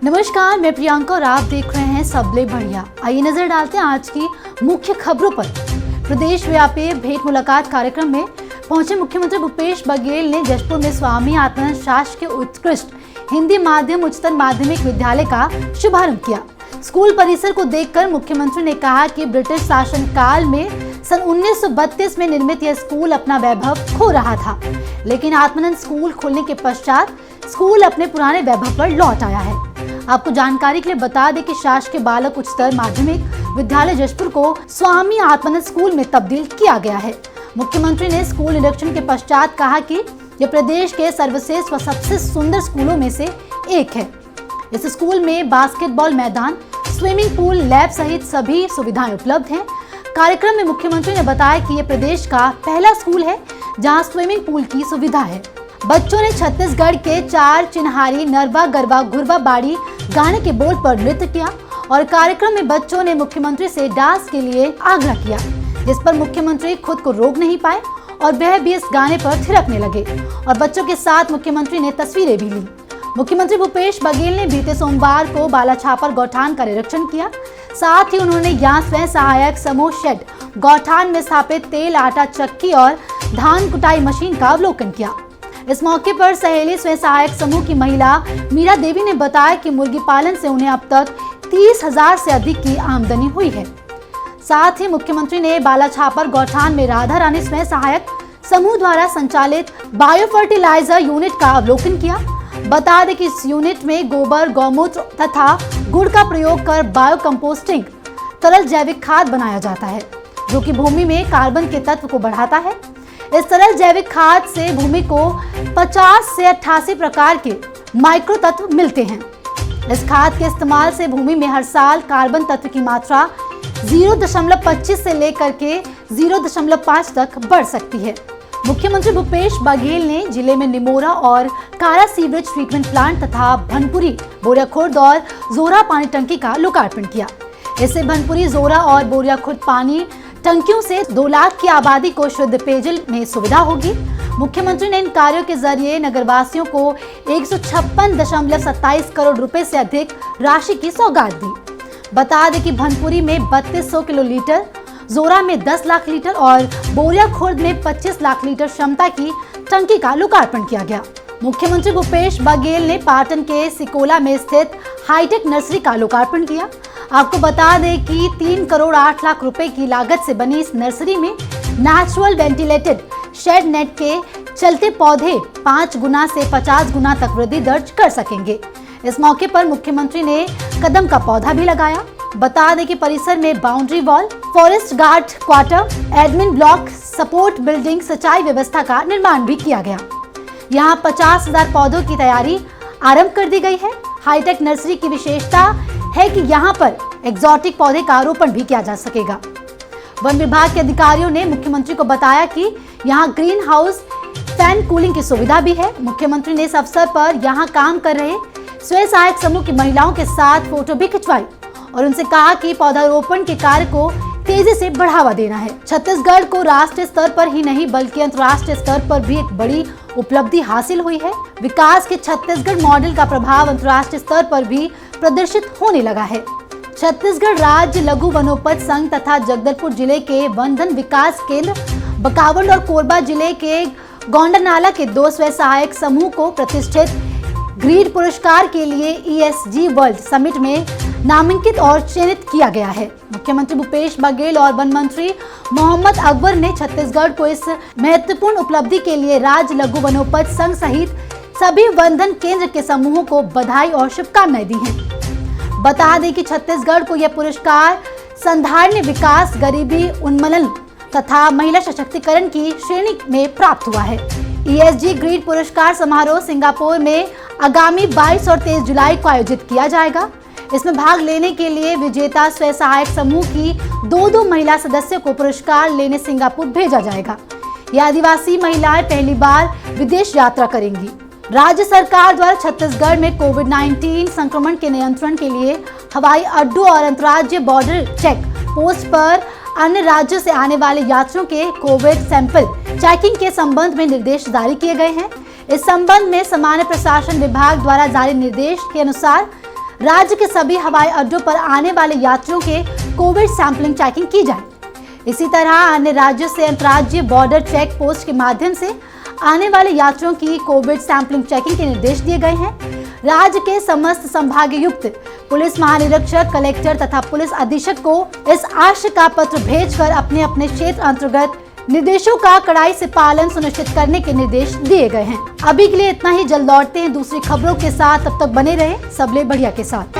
नमस्कार, मैं प्रियंका और आप देख रहे हैं सबले बढ़िया। आइए नजर डालते हैं आज की मुख्य खबरों पर। प्रदेश व्यापी भेंट मुलाकात कार्यक्रम में पहुंचे मुख्यमंत्री भूपेश बघेल ने जशपुर में स्वामी आत्मानंद शासकीय उत्कृष्ट हिंदी माध्यम उच्चतर माध्यमिक विद्यालय का शुभारंभ किया। स्कूल परिसर को देखकर मुख्यमंत्री ने कहा कि ब्रिटिश शासन काल में सन 1932 में निर्मित यह स्कूल अपना वैभव खो रहा था, लेकिन आत्मानंद स्कूल खोलने के पश्चात स्कूल अपने पुराने वैभव पर लौट आया है। आपको जानकारी के लिए बता दें कि शासकीय बालक उच्चतर माध्यमिक विद्यालय जशपुर को स्वामी आत्मानंद स्कूल में तब्दील किया गया है। मुख्यमंत्री ने स्कूल निरीक्षण के पश्चात कहा कि यह प्रदेश के सर्वश्रेष्ठ व सबसे सुंदर स्कूलों में से एक है। इस स्कूल में बास्केटबॉल मैदान, स्विमिंग पूल, लैब सहित सभी सुविधाएं उपलब्ध हैं। कार्यक्रम में मुख्यमंत्री ने बताया कि यह प्रदेश का पहला स्कूल है जहां स्विमिंग पूल की सुविधा है। बच्चों ने छत्तीसगढ़ के चार चिन्हारी नरवा गरबा घुरवा बाड़ी गाने के बोल पर नृत्य किया और कार्यक्रम में बच्चों ने मुख्यमंत्री से डांस के लिए आग्रह किया, जिस पर मुख्यमंत्री खुद को रोक नहीं पाए और वह भी इस गाने पर थिरकने लगे और बच्चों के साथ मुख्यमंत्री ने तस्वीरें भी ली। मुख्यमंत्री भूपेश बघेल ने बीते सोमवार को बालाछापर गौठान का निरीक्षण किया। साथ ही उन्होंने यहाँ स्वयं सहायक समूह शेड गौठान में स्थापित तेल, आटा चक्की और धान कुटाई मशीन का अवलोकन किया। इस मौके पर सहेली स्वयं सहायक समूह की महिला मीरा देवी ने बताया कि मुर्गी पालन से उन्हें अब तक 30,000 से अधिक की आमदनी हुई है। साथ ही मुख्यमंत्री ने बालाछापर गौठान में राधा रानी स्वयं सहायक समूह द्वारा संचालित बायो फर्टिलाइजर यूनिट का अवलोकन किया। बता दें कि इस यूनिट में गोबर, गौमूत्र तथा गुड़ का प्रयोग कर बायो कंपोस्टिंग तरल जैविक खाद बनाया जाता है, जो कि भूमि में कार्बन के तत्व को बढ़ाता है। इस तरल जैविक खाद से भूमि को 50 से 88 प्रकार के माइक्रो तत्व मिलते हैं। इस खाद के इस्तेमाल से भूमि में हर साल कार्बन तत्व की मात्रा 0.25 से लेकर के 0.5 तक बढ़ सकती है। मुख्यमंत्री भूपेश बघेल ने जिले में निमोरा और कारा सीवरेज ट्रीटमेंट प्लांट तथा भनपुरी, बोरियाखुर्द और जोरा पानी टंकी का लोकार्पण किया। इससे भनपुरी, जोरा और बोरियाखुर्द पानी टंकियों से 2 लाख की आबादी को शुद्ध पेयजल में सुविधा होगी। मुख्यमंत्री ने इन कार्यों के जरिए नगरवासियों को 156.27 करोड़ रुपए से अधिक राशि की सौगात दी। बता दें कि भनपुरी में 3200 किलोलीटर, जोरा में 10 लाख लीटर और बोरियाखुर्द में 25 लाख लीटर क्षमता की टंकी का लोकार्पण किया गया। मुख्यमंत्री भूपेश बघेल ने पाटन के सिकोला में स्थित हाईटेक नर्सरी का लोकार्पण किया। आपको बता दें कि 3 करोड़ 8 लाख रुपए की लागत से बनी इस नर्सरी में नेचुरल वेंटिलेटेड शेड नेट के चलते पौधे 5 गुना से 50 गुना तक वृद्धि दर्ज कर सकेंगे। इस मौके पर मुख्यमंत्री ने कदम का पौधा भी लगाया। बता दें कि परिसर में boundary wall, forest guard quarter, admin block, support building, सिंचाई व्यवस्था का निर्माण भी किया गया। यहाँ 50,000 पौधों की तैयारी आरंभ कर दी गई है। हाईटेक नर्सरी की विशेषता है कि यहाँ पर एक्सोटिक पौधे का आरोपण भी किया जा सकेगा। वन विभाग के अधिकारियों ने मुख्यमंत्री को बताया कि यहाँ ग्रीन हाउस फैन कूलिंग की सुविधा भी है। मुख्यमंत्री ने इस अवसर पर यहाँ काम कर रहे स्वयं सहायक समूह की महिलाओं के साथ फोटो भी खिंचवाई और उनसे कहा कि पौधारोपण के कार्य को तेजी से बढ़ावा देना है। छत्तीसगढ़ को राष्ट्रीय स्तर पर ही नहीं बल्कि अंतर्राष्ट्रीय स्तर पर भी एक बड़ी उपलब्धि हासिल हुई है। विकास के छत्तीसगढ़ मॉडल का प्रभाव अंतर्राष्ट्रीय स्तर पर भी प्रदर्शित होने लगा है। छत्तीसगढ़ राज्य लघु वनोपज संघ तथा जगदलपुर जिले के वनधन विकास केंद्र, बकावंड और कोरबा जिले के गोंडानाला के 2 स्वयं सहायक समूह को प्रतिष्ठित ग्रीड पुरस्कार के लिए ESG वर्ल्ड समिट में नामांकित और चयनित किया गया है। मुख्यमंत्री भूपेश बघेल और वन मंत्री मोहम्मद अकबर ने छत्तीसगढ़ को इस महत्वपूर्ण उपलब्धि के लिए राज्य लघु वनोपज संघ सहित सभी वनधन केंद्र के समूहों को बधाई और शुभकामनाएं दी हैं। बता दें कि छत्तीसगढ़ को यह पुरस्कार संधारनीय विकास, गरीबी उन्मूलन तथा महिला सशक्तिकरण की श्रेणी में प्राप्त हुआ है। ESG ग्रीड पुरस्कार समारोह सिंगापुर में आगामी 22 और 23 जुलाई को आयोजित किया जाएगा। इसमें भाग लेने के लिए विजेता स्वयं सहायक समूह की 2 महिला सदस्यों को पुरस्कार लेने सिंगापुर भेजा जाएगा। ये आदिवासी महिलाएं पहली बार विदेश यात्रा करेंगी। राज्य सरकार द्वारा छत्तीसगढ़ में कोविड-19 संक्रमण के नियंत्रण के लिए हवाई अड्डों और अंतर्राज्यीय बॉर्डर चेक पोस्ट पर अन्य राज्यों से आने वाले यात्रियों के कोविड सैंपल चेकिंग के संबंध में निर्देश जारी किए गए हैं। इस संबंध में सामान्य प्रशासन विभाग द्वारा जारी निर्देश के अनुसार राज्य के सभी हवाई अड्डों पर आने वाले यात्रियों के कोविड सैंपलिंग चेकिंग की जाए। इसी तरह अन्य राज्यों से अंतर्राज्यीय बॉर्डर चेक पोस्ट के माध्यम से आने वाले यात्रियों की कोविड सैंपलिंग चेकिंग के निर्देश दिए गए हैं। राज्य के समस्त संभागायुक्त, पुलिस महानिरीक्षक, कलेक्टर तथा पुलिस अधीक्षक को इस आशय का पत्र भेजकर अपने अपने क्षेत्र अंतर्गत निर्देशों का कड़ाई से पालन सुनिश्चित करने के निर्देश दिए गए हैं। अभी के लिए इतना ही। जल्द लौटते हैं दूसरी खबरों के साथ। तब तक बने रहे सबले बढ़िया के साथ।